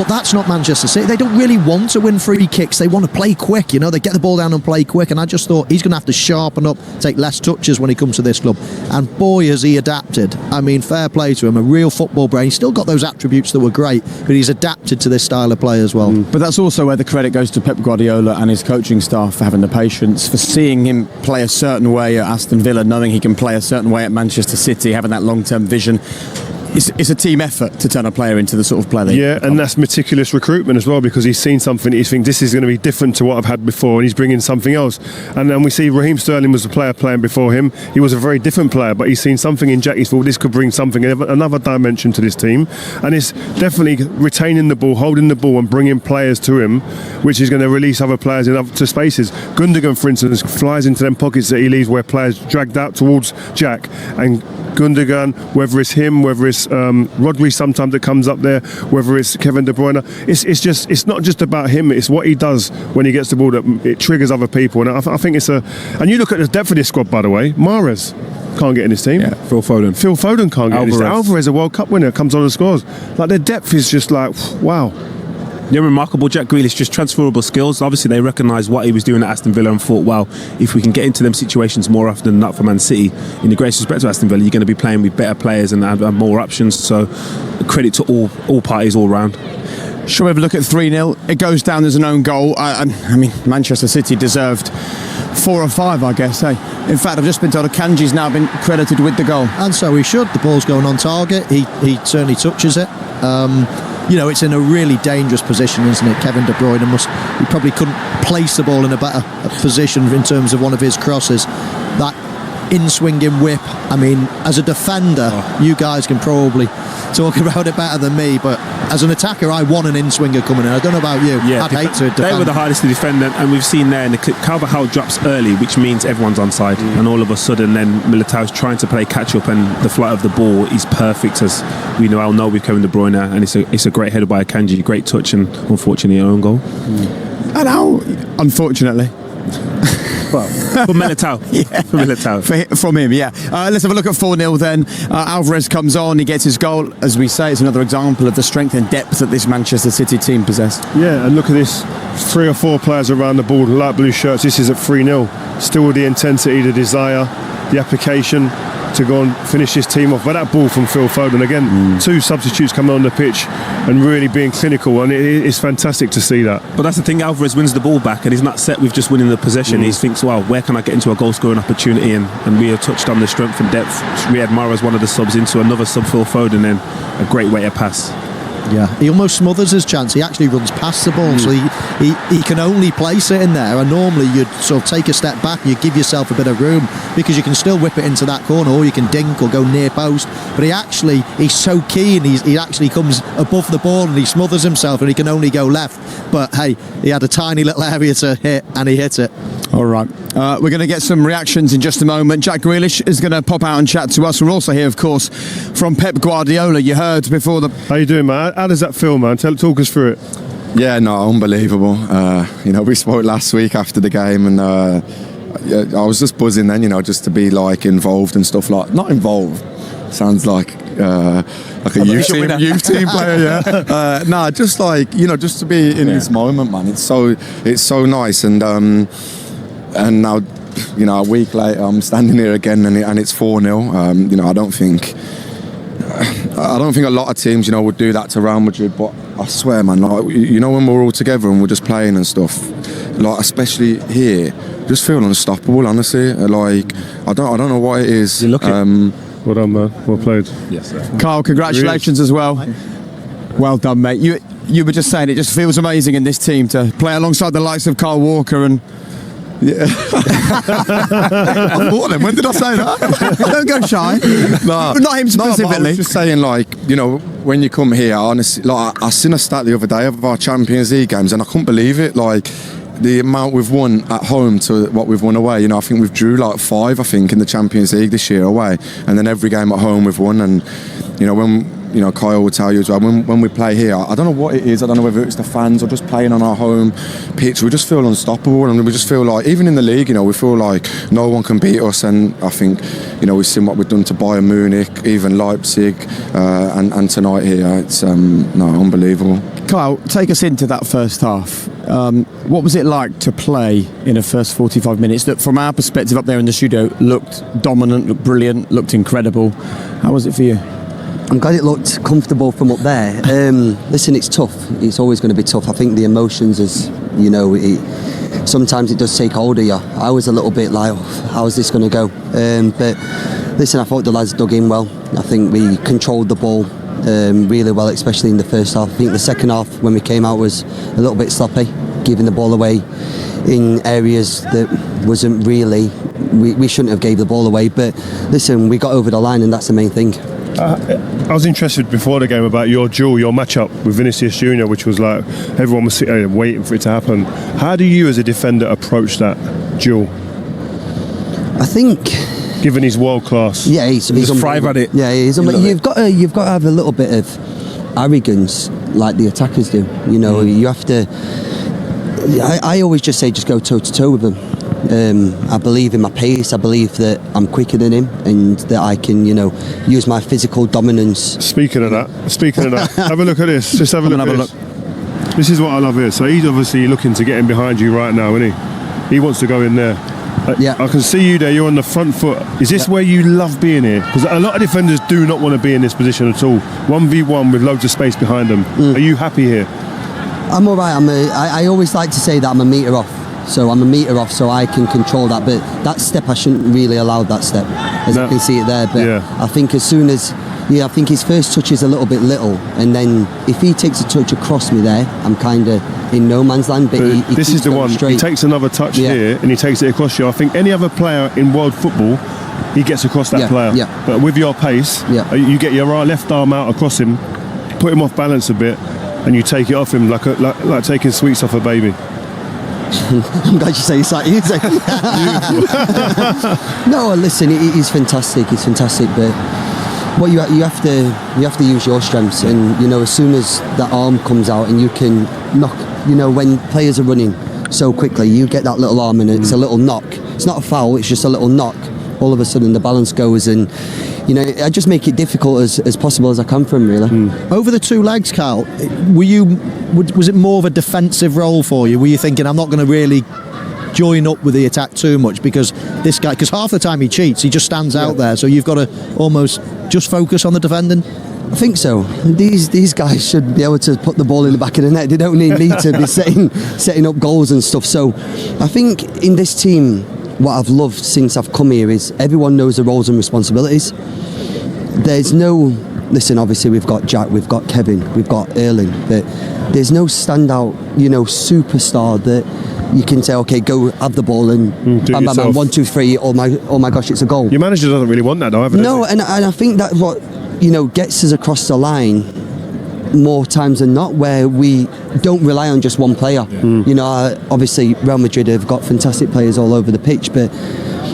But that's not Manchester City. They don't really want to win free kicks. They want to play quick, you know. They get the ball down and play quick. And I just thought he's going to have to sharpen up, take less touches when he comes to this club. And boy, has he adapted. I mean, fair play to him. A real football brain. He's still got those attributes that were great, but he's adapted to this style of play as well. But that's also where the credit goes to Pep Guardiola and his coaching staff for having the patience, for seeing him play a certain way at Aston Villa, knowing he can play a certain way at Manchester City, having that long-term vision. It's a team effort to turn a player into the sort of player. Yeah, and that's meticulous recruitment as well, because he's seen something. He thinks this is going to be different to what I've had before, and he's bringing something else. And then we see Raheem Sterling was the player playing before him. He was a very different player, but he's seen something in Jack. He thought this could bring something, another dimension to this team. And it's definitely retaining the ball, holding the ball, and bringing players to him, which is going to release other players into spaces. Gundogan, for instance, flies into them pockets that he leaves where players dragged out towards Jack, and Gundogan, whether it's him, whether it's Rodri sometimes that comes up there, whether it's Kevin De Bruyne, it's not just about him, it's what he does when he gets the ball that it triggers other people. And I think and you look at the depth of this squad, by the way. Mahrez can't get in his team. Yeah, Phil Foden can't get in his team. Alvarez, a World Cup winner, comes on and scores. Like, their depth is just like, wow. Yeah, remarkable. Jack Grealish, just transferable skills. Obviously, they recognised what he was doing at Aston Villa and thought, wow, if we can get into them situations more often than not for Man City, in the greatest respect to Aston Villa, you're going to be playing with better players and have more options. So, credit to all parties all round. Shall we have a look at 3-0? It goes down as an own goal. I mean, Manchester City deserved 4 or 5, I guess. Hey, in fact, I've just been told Akanji's now been credited with the goal, and so he should. The ball's going on target. He certainly touches it. You know, it's in a really dangerous position, isn't it? Kevin De Bruyne he probably couldn't place the ball in a better position in terms of one of his crosses. That in-swinging whip, I mean, as a defender, you guys can probably talk about it better than me, but as an attacker, I want an in-swinger coming in. I don't know about you. Yeah, I'd hate to defend. They were the hardest to defend, and we've seen there in the clip, Carvajal drops early, which means everyone's onside, and all of a sudden then Militao's trying to play catch-up, and the flight of the ball is perfect, as we all know with Kevin De Bruyne, and it's a great header by Akanji, great touch, and unfortunately an own goal. And how, unfortunately, well, for Militao. Yeah. For Militao. From him, yeah. Let's have a look at 4-0 then. Alvarez comes on, he gets his goal. As we say, it's another example of the strength and depth that this Manchester City team possess. Yeah, and look at this. 3 or 4 players around the ball, light blue shirts. This is at 3-0. Still with the intensity, the desire, the application to go and finish this team off. But that ball from Phil Foden, again, 2 substitutes coming on the pitch and really being clinical, and it's fantastic to see that. But that's the thing, Alvarez wins the ball back and he's not set with just winning the possession. He thinks, well, where can I get into a goal scoring opportunity? And we have touched on the strength and depth. Riyad Mahrez, one of the subs, into another sub, Phil Foden, and a great way to pass. Yeah, he almost smothers his chance. He actually runs past the ball, so he can only place it in there. And normally you'd sort of take a step back, you give yourself a bit of room, because you can still whip it into that corner, or you can dink or go near post. But he's so keen. He actually comes above the ball and he smothers himself, and he can only go left. But hey, he had a tiny little area to hit, and he hit it. All right, we're going to get some reactions in just a moment. Jack Grealish is going to pop out and chat to us. We're also here, of course, from Pep Guardiola. You heard before the... How you doing, man? How does that feel, man? Talk us through it. Yeah, no, unbelievable. We spoke last week after the game, and I was just buzzing then, just to be like involved and stuff like... Not involved. Sounds like a youth team player, yeah. No, just like, just to be in this moment, man. It's so nice, and now, a week later, I'm standing here again, and it's 4-0. I don't think a lot of teams, would do that to Real Madrid. But I swear, man, like, when we're all together and we're just playing and stuff, like especially here, just feel unstoppable. Honestly, like I don't know what it is. Well done, man. Well played. Yes, sir. Carl, congratulations as well. Well done, mate. You were just saying it just feels amazing in this team to play alongside the likes of Kyle Walker and. Yeah. When did I say that? Don't go shy. No, not him specifically. I was just saying, like, when you come here, honestly, like I seen a stat the other day of our Champions League games, and I couldn't believe it. Like the amount we've won at home to what we've won away. I think we've drew like 5, I think, in the Champions League this year away, and then every game at home we've won. And when you know, Kyle will tell you as well, when we play here, I don't know what it is. I don't know whether it's the fans or just playing on our home pitch. We just feel unstoppable, and we just feel like, even in the league, you know, we feel like no one can beat us. And I think, you know, we've seen what we've done to Bayern Munich, even Leipzig, and tonight here. It's unbelievable. Kyle, take us into that first half. What was it like to play in a first 45 minutes that, from our perspective up there in the studio, looked dominant, looked brilliant, looked incredible? How was it for you? I'm glad it looked comfortable from up there. Listen, it's tough. It's always going to be tough. I think the emotions is, you know, sometimes it does take hold of you. I was a little bit like, how is this going to go? But listen, I thought the lads dug in well. I think we controlled the ball really well, especially in the first half. I think the second half, when we came out, was a little bit sloppy, giving the ball away in areas that wasn't really, we shouldn't have gave the ball away. But listen, we got over the line, and that's the main thing. I was interested before the game about your duel, your matchup with Vinicius Junior, which was like everyone was sitting there waiting for it to happen. How do you, as a defender, approach that duel? I think, given he's world class, yeah, he's thrive at it. Yeah, you've got to have a little bit of arrogance, like the attackers do. You know, you have to. I always just say, just go toe to toe with him. I believe in my pace. I believe that I'm quicker than him, and that I can, you know, use my physical dominance. Speaking of that, have a look at this. Just have a look at this. This is what I love here. So he's obviously looking to get in behind you right now, isn't he? He wants to go in there. Yeah. I can see you there. You're on the front foot. Is this where you love being here? Because a lot of defenders do not want to be in this position at all. 1v1 with loads of space behind them. Are you happy here? I'm all right. I always like to say that I'm a metre off. So I'm a metre off, so I can control that. But that step, I shouldn't really allow that step, as you can see it there. But yeah. I think as soon as, I think his first touch is a little bit little, and then if he takes a touch across me there, I'm kind of in no man's land. But he this is the one. straight. He takes another touch here, and he takes it across you. I think any other player in world football, he gets across that player. Yeah. But with your pace, you get your left arm out across him, put him off balance a bit, and you take it off him like taking sweets off a baby. I'm glad you say it's like you say. No, listen, he's fantastic. He's fantastic, but what you have to use your strengths, and you know, as soon as that arm comes out and you can knock, you know, when players are running so quickly, you get that little arm and it's a little knock. It's not a foul. It's just a little knock. All of a sudden, the balance goes, and you know, I just make it difficult as possible as I can for him, really. Over the two legs, Carl, was it more of a defensive role for you? Were you thinking, I'm not going to really join up with the attack too much because this guy, because half the time he cheats, he just stands out there, so you've got to almost just focus on the defending? I think so. These guys should be able to put the ball in the back of the net. They don't need me to be setting up goals and stuff. So I think in this team, what I've loved since I've come here is everyone knows the roles and responsibilities. There's no, listen, obviously we've got Jack, we've got Kevin, we've got Erling, but there's no standout, you know, superstar that you can say, okay, go have the ball and bam, bam, bam, 1, 2, 3, oh my gosh, it's a goal. Your manager doesn't really want that though, No, and I think that's what, you know, gets us across the line more times than not, where we don't rely on just one player. You know, obviously Real Madrid have got fantastic players all over the pitch, but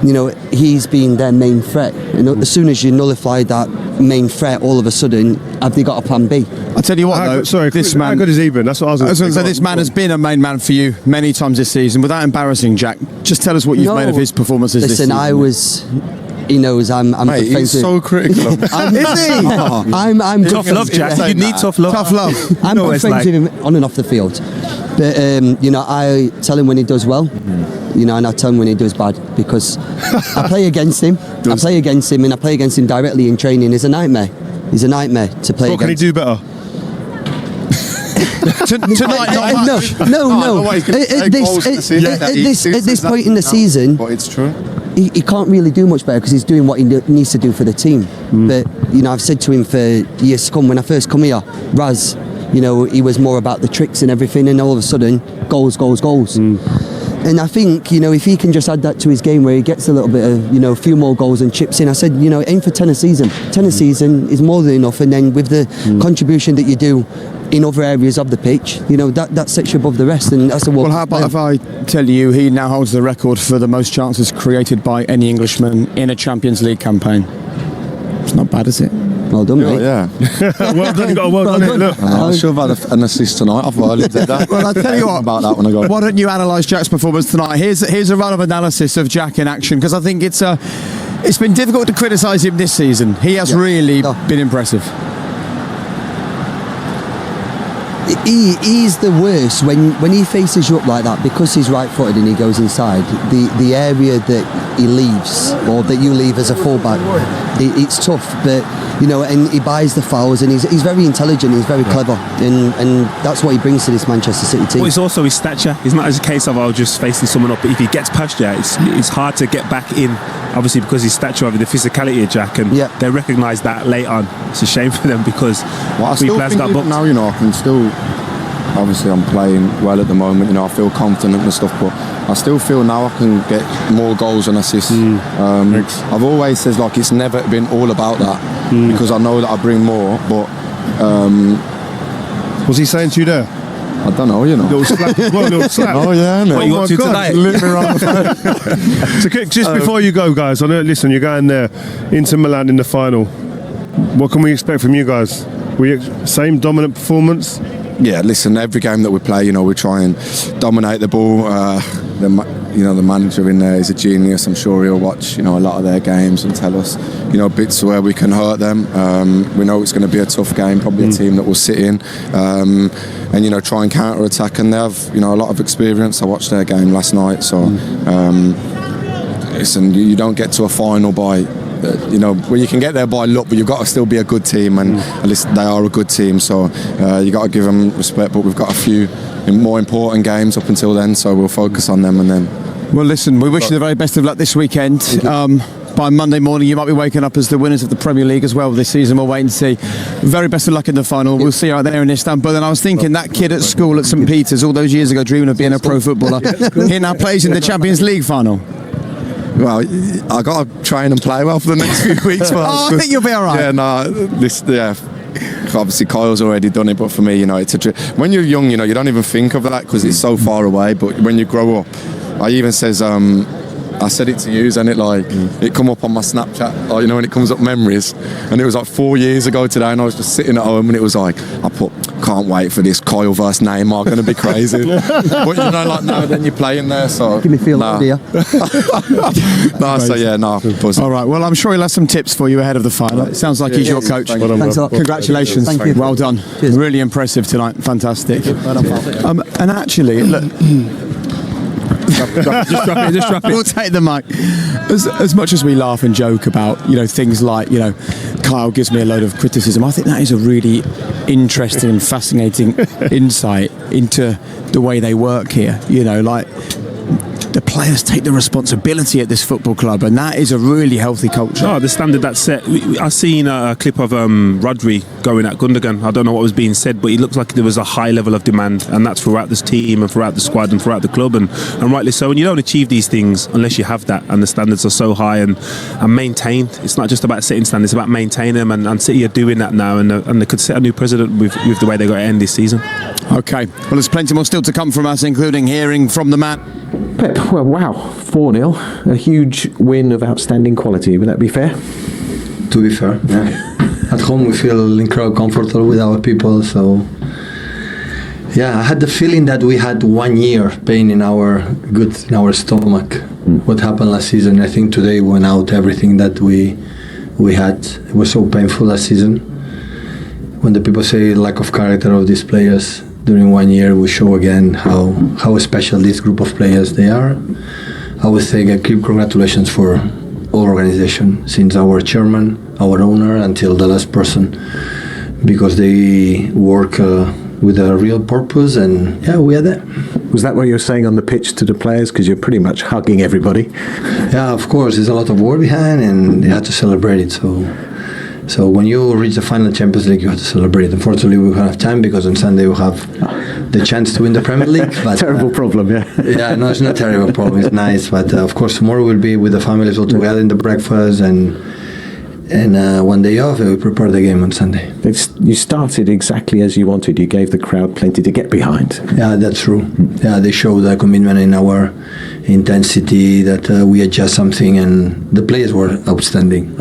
you know, he's been their main threat. You know, as soon as you nullify that main threat, all of a sudden, have they got a plan B? I tell you what, though, this man, how good is he been? That's what I was going to say. This man has been a main man for you many times this season. Without embarrassing Jack, just tell us what you've made of his performances this season. Listen, he knows I'm Mate, he's so critical. Is he? I'm Tough love, Jack. You need tough love. Tough love. I'm good friends with him on and off the field. But, you know, I tell him when he does well, you know, and I tell him when he does bad, because I play against him. I play against him, and I play against him directly in training. He's a nightmare. He's a nightmare to play against. What can he do better? Tonight, no. At this point in the season, but it's true. He can't really do much better because he's doing what he needs to do for the team. But you know, I've said to him for years to come, when I first come here, Raz, you know, he was more about the tricks and everything, and all of a sudden, goals. And I think, you know, if he can just add that to his game where he gets a little bit of, you know, a few more goals and chips in. I said, you know, aim for 10 a season. 10 a season is more than enough, and then with the contribution that you do in other areas of the pitch, you know, that sets you above the rest, and that's a Well, how about if I tell you he now holds the record for the most chances created by any Englishman in a Champions League campaign? It's not bad, is it? Well done, mate. Yeah. Well done, you got a well done. Look. I should have had an assist tonight. I've already did that. Well, I'll tell you what about that when I go. Why don't you analyse Jack's performance tonight? Here's a run of analysis of Jack in action, because I think it's been difficult to criticise him this season. He has really been impressive. He's the worst when he faces you up like that, because he's right-footed and he goes inside. The area that he leaves, or that you leave as a fullback, it's tough. But and he buys the fouls, and he's very intelligent. He's very clever, and that's what he brings to this Manchester City team. Well, it's also his stature. It's not as a case of just facing someone up, but if he gets past you, it's hard to get back in. Obviously, because his stature over the physicality of Jack, and they recognise that late on. It's a shame for them, because I still think even now, I can still. Obviously, I'm playing well at the moment. I feel confident and stuff, but I still feel now I can get more goals and assists. I've always said it's never been all about that, because I know that I bring more. But was he saying to you there? I don't know, Little slap. Little slap. Oh yeah, what you got to tonight? So just before you go, guys, I know. Listen, you're going there, Inter Milan in the final. What can we expect from you guys? Same dominant performance? Yeah, listen, every game that we play, we try and dominate the ball. The manager in there is a genius. I'm sure he'll watch, a lot of their games and tell us, bits where we can hurt them. We know it's going to be a tough game, probably a team that will sit in and, try and counter-attack. And they have, a lot of experience. I watched their game last night. So, listen, you don't get to a final by... where you can get there by luck, but you've got to still be a good team, and at least they are a good team, so you got to give them respect. But we've got a few more important games up until then, so we'll focus on them. And then, well, listen, we wish you the very best of luck this weekend. By Monday morning you might be waking up as the winners of the Premier League as well this season. We'll wait and see. Very best of luck in the final. We'll see you out there in Istanbul. And I was thinking, that kid at school at St Peter's all those years ago, dreaming of being a pro footballer, he now plays in the Champions League final. Well, I got to train and play well for the next few weeks. I think you'll be all right. Yeah, obviously Kyle's already done it, but for me, it's a when you're young, you don't even think of that because it's so far away. But when you grow up, I even says, I said it to you, and it come up on my Snapchat, when it comes up memories, and it was 4 years ago today, and I was just sitting at home, and it was I put, can't wait for this Kyle versus Neymar, going to be crazy. But now then you're playing there, so give me feel dear. Buzzing. All right, well, I'm sure he'll have some tips for you ahead of the final. It sounds like he's your coach. Thanks a lot. Congratulations. Thank you. Well done. Cheers. Really impressive tonight. Fantastic. And actually, look. Just drop it. We'll take the mic. As much as we laugh and joke about things like Kyle gives me a load of criticism, I think that is a really interesting and fascinating insight into the way they work here. The players take the responsibility at this football club, and that is a really healthy culture. Oh, the standard that's set. I've seen a clip of Rodri going at Gundogan. I don't know what was being said, but it looks like there was a high level of demand, and that's throughout this team and throughout the squad and throughout the club, and rightly so. And you don't achieve these things unless you have that, and the standards are so high and maintained. It's not just about setting standards, it's about maintaining them, and City are doing that now, and they could set a new precedent with the way they got to end this season. Okay, well, there's plenty more still to come from us, including hearing from the man. Pep, well, wow, 4-0, a huge win of outstanding quality. Would that be fair? To be fair, yeah. At home we feel incredibly comfortable with our people, so yeah, I had the feeling that we had 1 year pain in our stomach. What happened last season? I think today went out everything that we had. It was so painful last season. When the people say lack of character of these players, during 1 year we show again how special this group of players they are. I would say a big congratulations for all organization, since our chairman, our owner, until the last person, because they work with a real purpose, and yeah, we are there. Was that what you were saying on the pitch to the players? Because you're pretty much hugging everybody. Yeah, of course, there's a lot of work behind, and they had to celebrate it. So when you reach the final Champions League, you have to celebrate. Unfortunately, we don't have time because on Sunday we'll have the chance to win the Premier League. But, terrible problem, yeah. Yeah, no, it's not a terrible problem. It's nice. But of course, tomorrow we'll be with the families all together in the breakfast. And and one day off, and we prepare the game on Sunday. You started exactly as you wanted. You gave the crowd plenty to get behind. Yeah, that's true. Yeah, they showed the commitment in our intensity, that we adjust something, and the players were outstanding.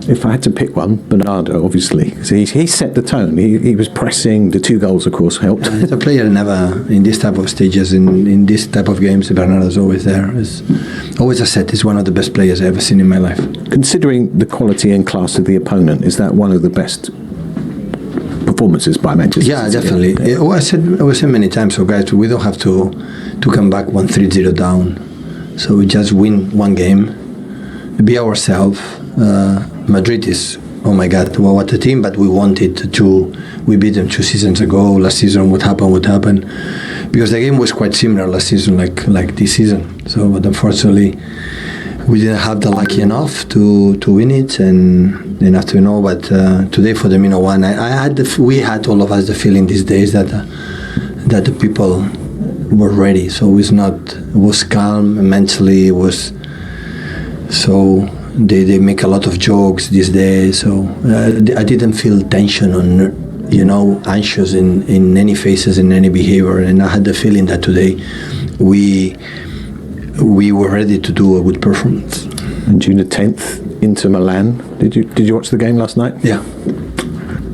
If I had to pick one, Berando, obviously. So he set the tone. He was pressing. The 2 goals, of course, helped. The player never, in this type of stages, in this type of games, Berando's always there. It's always a set. He's one of the best players I've ever seen in my life. Considering the quality and class of the opponent, is that one of the best performances by Manchester Yeah, City? definitely. I said many times, so guys, we don't have to come back 1-3-0 down. So we just win one game, be ourselves. Madrid is, oh my God, well, what a team! But we wanted to. We beat them 2 seasons ago. Last season, what happened? Because the game was quite similar last season, like this season. So, but unfortunately, we didn't have the lucky enough to win it, and enough to know. But today for the Mino one, we had all of us the feeling these days that the people were ready. So it was calm mentally. It was so. They make a lot of jokes these days, so I didn't feel tension on, anxious in any faces, in any behavior, and I had the feeling that today we were ready to do a good performance. And June the 10th into Milan. Did you watch the game last night? Yeah.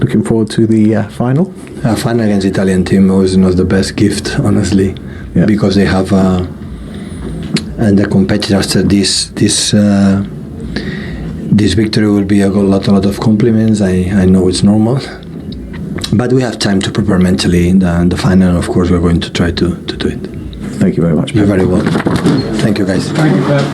Looking forward to the final? Final against the Italian team was not the best gift, honestly, because they have and the competitors after this victory will be a lot of compliments. I know it's normal, but we have time to prepare mentally the final, and of course we're going to try to do it. Thank you very much. You're very welcome. Thank you, guys. Thank you, Pep.